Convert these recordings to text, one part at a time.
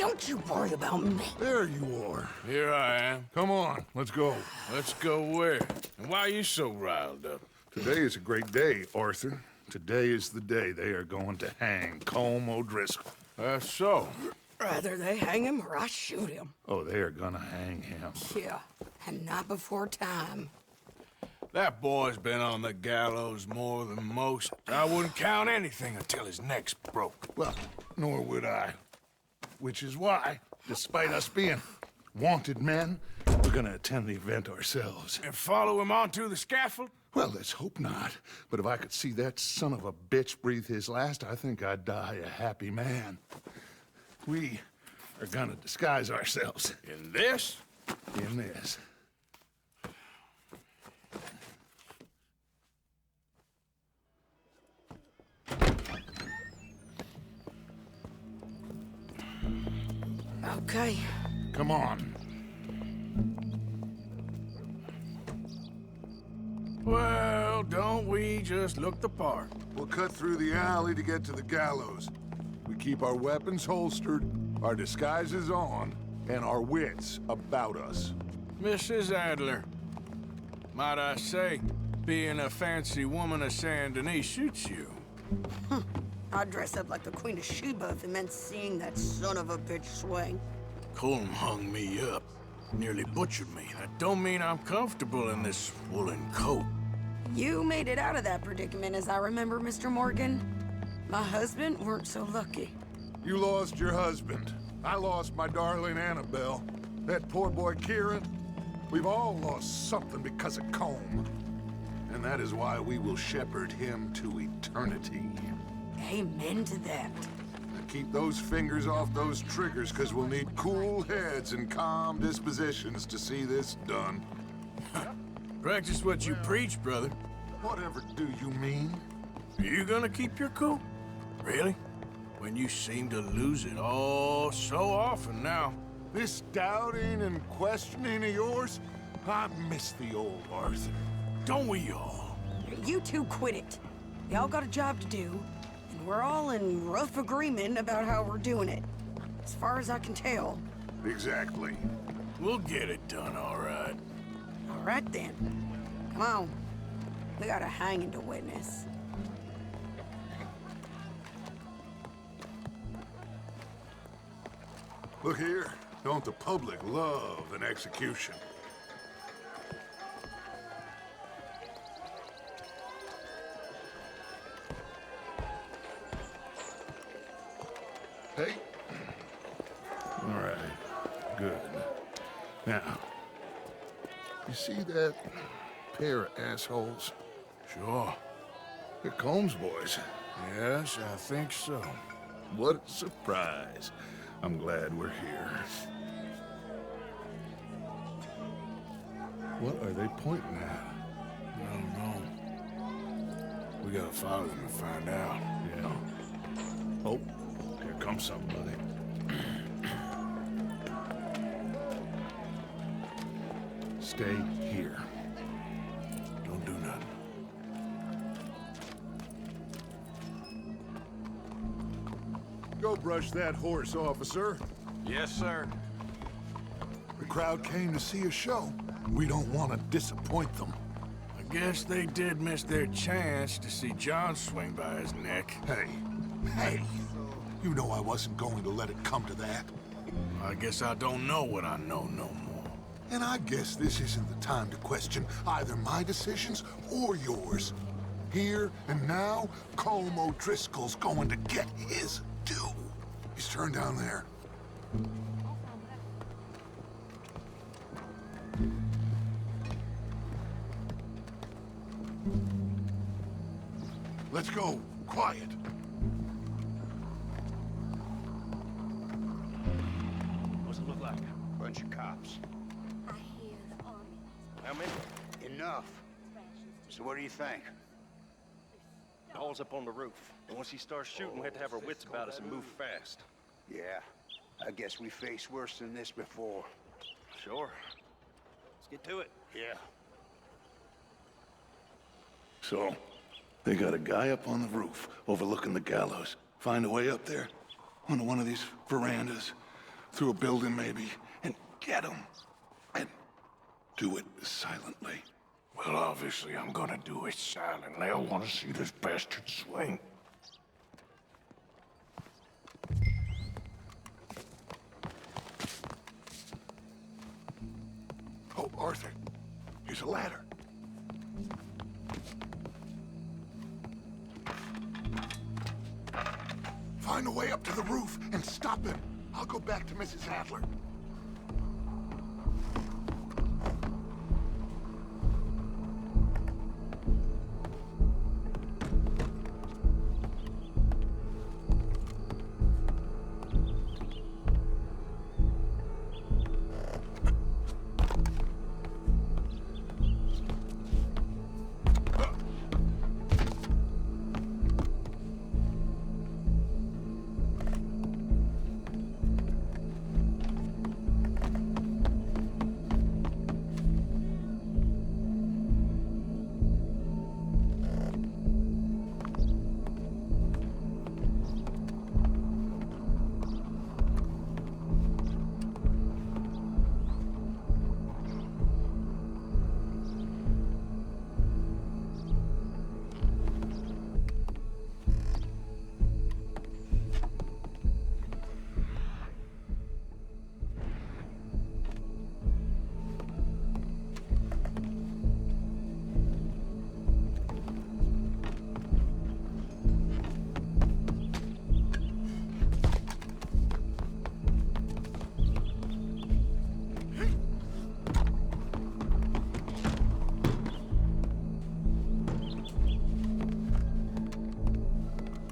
Don't you worry about me. There you are. Here I am. Come on, let's go. Let's go where? And why are you so riled up? Today is a great day, Arthur. Today is the day they are going to hang Colm O'Driscoll. That's so. Rather they hang him or I shoot him. Oh, they are gonna hang him. Yeah, and not before time. That boy's been on the gallows more than most. I wouldn't count anything until his neck's broke. Well, nor would I. Which is why, despite us being wanted men, we're gonna attend the event ourselves. And follow him onto the scaffold? Well, let's hope not. But if I could see that son of a bitch breathe his last, I think I'd die a happy man. We are gonna disguise ourselves. In this? In this. Okay. Come on. Well, don't we just look the part? We'll cut through the alley to get to the gallows. We keep our weapons holstered, our disguises on, and our wits about us. Mrs. Adler, might I say, being a fancy woman of Saint Denis suits you. I'd dress up like the Queen of Sheba if it meant seeing that son of a bitch swing. Colm hung me up, nearly butchered me. That don't mean I'm comfortable in this woolen coat. You made it out of that predicament, as I remember, Mr. Morgan. My husband weren't so lucky. You lost your husband. I lost my darling Annabelle. That poor boy Kieran. We've all lost something because of Colm. And that is why we will shepherd him to eternity. Amen to that. Now keep those fingers off those triggers, because we'll need cool heads and calm dispositions to see this done. Practice what you preach, brother. Whatever do you mean? Are you gonna keep your cool? Really? When you seem to lose it all so often now. This doubting and questioning of yours, I miss the old Arthur. Don't we all? You two quit it. Y'all got a job to do, and we're all in rough agreement about how we're doing it. As far as I can tell. Exactly. We'll get it done, all right. All right, then. Come on. We got a hanging to witness. Look here. Don't the public love an execution? Hey. All right. Good. Now, you see that pair of assholes? Sure. They're Colm's boys. Yes, I think so. What a surprise. I'm glad we're here. What are they pointing at? I don't know. We gotta follow them and find out. Yeah. Oh, here comes somebody. Stay here. Don't do nothing. Go brush that horse, officer. Yes, sir. The crowd came to see a show. We don't want to disappoint them. I guess they did miss their chance to see John swing by his neck. Hey, you know I wasn't going to let it come to that. I guess I don't know what I know no more. And I guess this isn't the time to question either my decisions or yours. Here and now, Colm O'Driscoll's going to get his due. He's turned down there. Let's go. Quiet. What's it look like? Bunch of cops. I hear the army. How many? Enough. So what do you think? Paul's up on the roof. And once he starts shooting, we have to have our wits about us and move fast. Yeah, I guess we faced worse than this before. Sure. Let's get to it. Yeah. So, they got a guy up on the roof overlooking the gallows. Find a way up there onto one of these verandas. through a building maybe, and get him. And do it silently. Well, obviously, I'm gonna do it silently. I want to see this bastard swing. Oh, Arthur, here's a ladder. Find a way up to the roof and stop him. I'll go back to Mrs. Adler.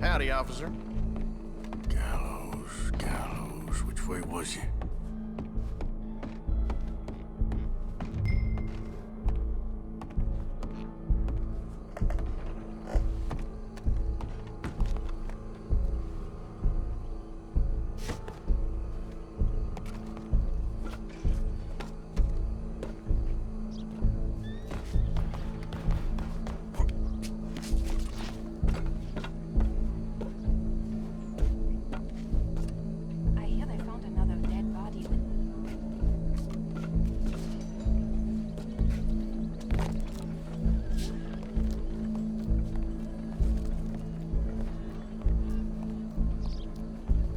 Howdy, officer. Gallows. Which way was he? I hear they found another dead body.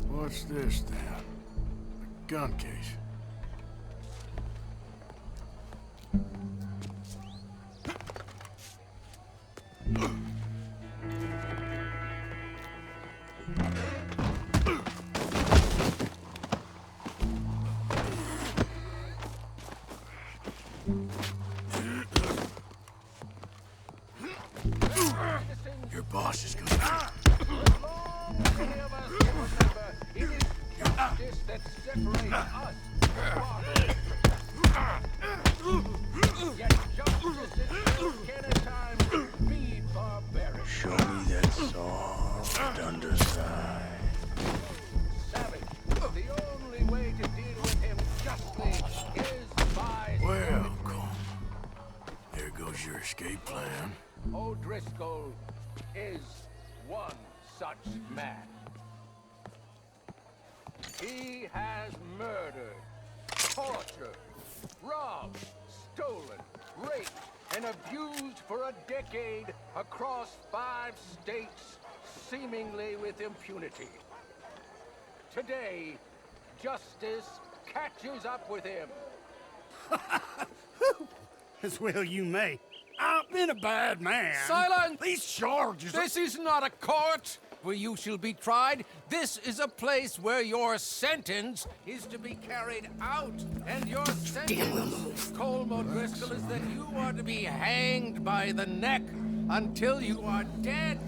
What's this then? A gun case. Your boss is gonna... Show me that soft underside. The only way to deal with him justly is by... Welcome. There goes your escape plan. O'Driscoll is one such man. He has murdered, tortured, robbed, stolen, raped, and abused for a decade across 5 states, seemingly with impunity. Today, justice catches up with him. As well you may. I've been a bad man. Silence! These charges are... This is not a court where you shall be tried. This is a place where your sentence is to be carried out. And your sentence, Colm O'Driscoll, is that you are to be hanged by the neck until you are dead.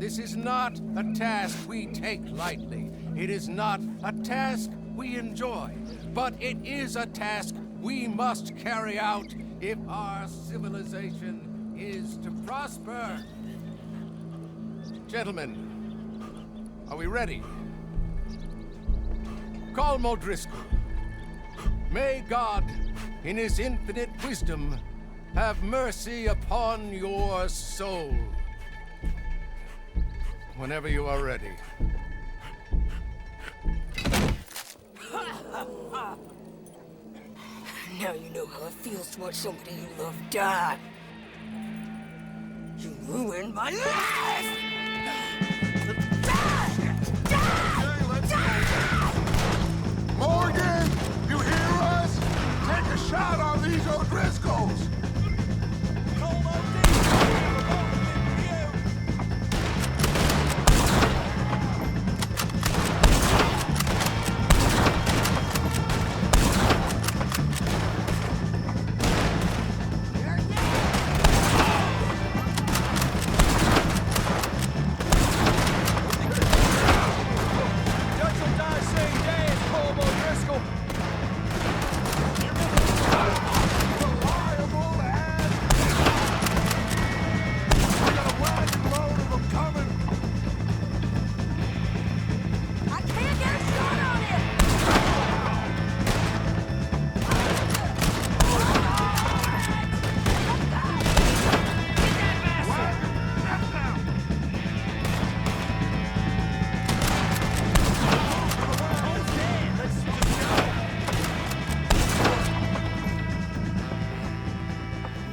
This is not a task we take lightly. It is not a task we enjoy. But it is a task we must carry out if our civilization is to prosper. Gentlemen, are we ready? Colm O'Driscoll, may God, in his infinite wisdom, have mercy upon your soul. Whenever you are ready. Now you know how it feels to watch somebody you love die. You ruined my life! Morgan, you hear us? Take a shot on these O'Driscolls!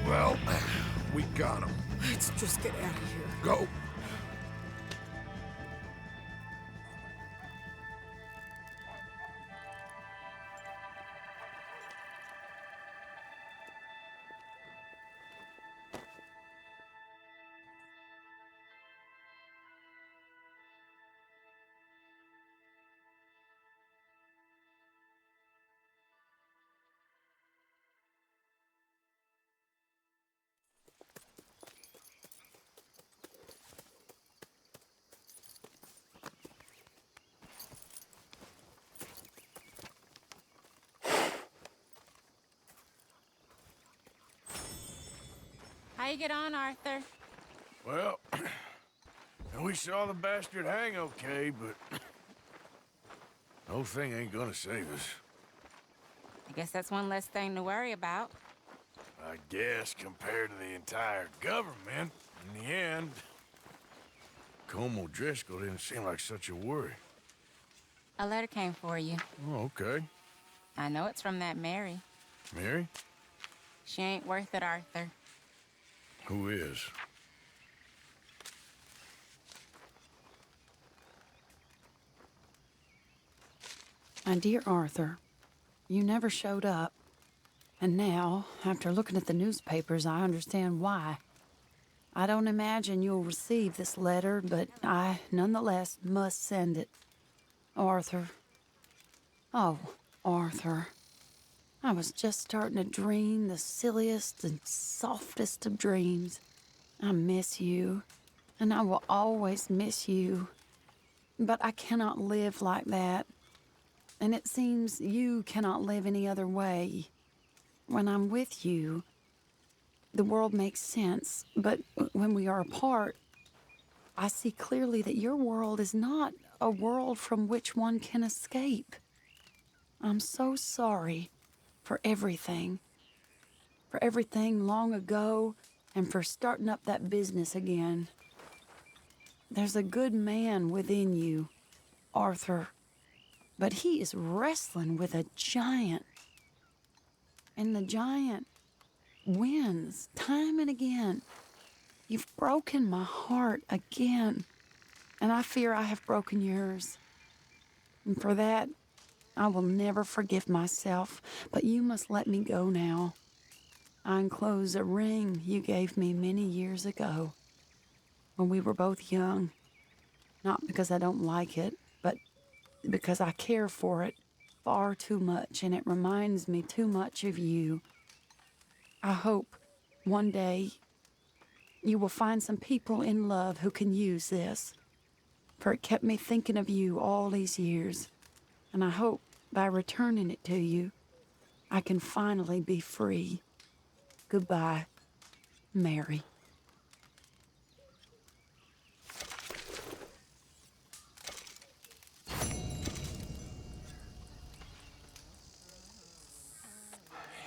Well, we got him. Let's just get out of here. Go. How you get on, Arthur? Well, we saw the bastard hang okay, but the whole thing ain't gonna save us. I guess that's one less thing to worry about. I guess compared to the entire government, in the end, Colm O'Driscoll didn't seem like such a worry. A letter came for you. Oh, okay. I know it's from that Mary. Mary? She ain't worth it, Arthur. Who is? My dear Arthur, you never showed up. And now, after looking at the newspapers, I understand why. I don't imagine you'll receive this letter, but I, nonetheless, must send it. Arthur. Oh, Arthur. I was just starting to dream the silliest and softest of dreams. I miss you, and I will always miss you. But I cannot live like that. And it seems you cannot live any other way. When I'm with you, the world makes sense. But when we are apart, I see clearly that your world is not a world from which one can escape. I'm so sorry for everything. For everything long ago, and for starting up that business again. There's a good man within you, Arthur. But he is wrestling with a giant. And the giant wins time and again. You've broken my heart again. And I fear I have broken yours. And for that, I will never forgive myself. But you must let me go now. I enclose a ring you gave me many years ago, when we were both young. Not because I don't like it, but because I care for it far too much, and it reminds me too much of you. I hope one day you will find some people in love who can use this, for it kept me thinking of you all these years, and I hope by returning it to you, I can finally be free. Goodbye, Mary.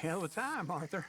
Hell of a time, Arthur.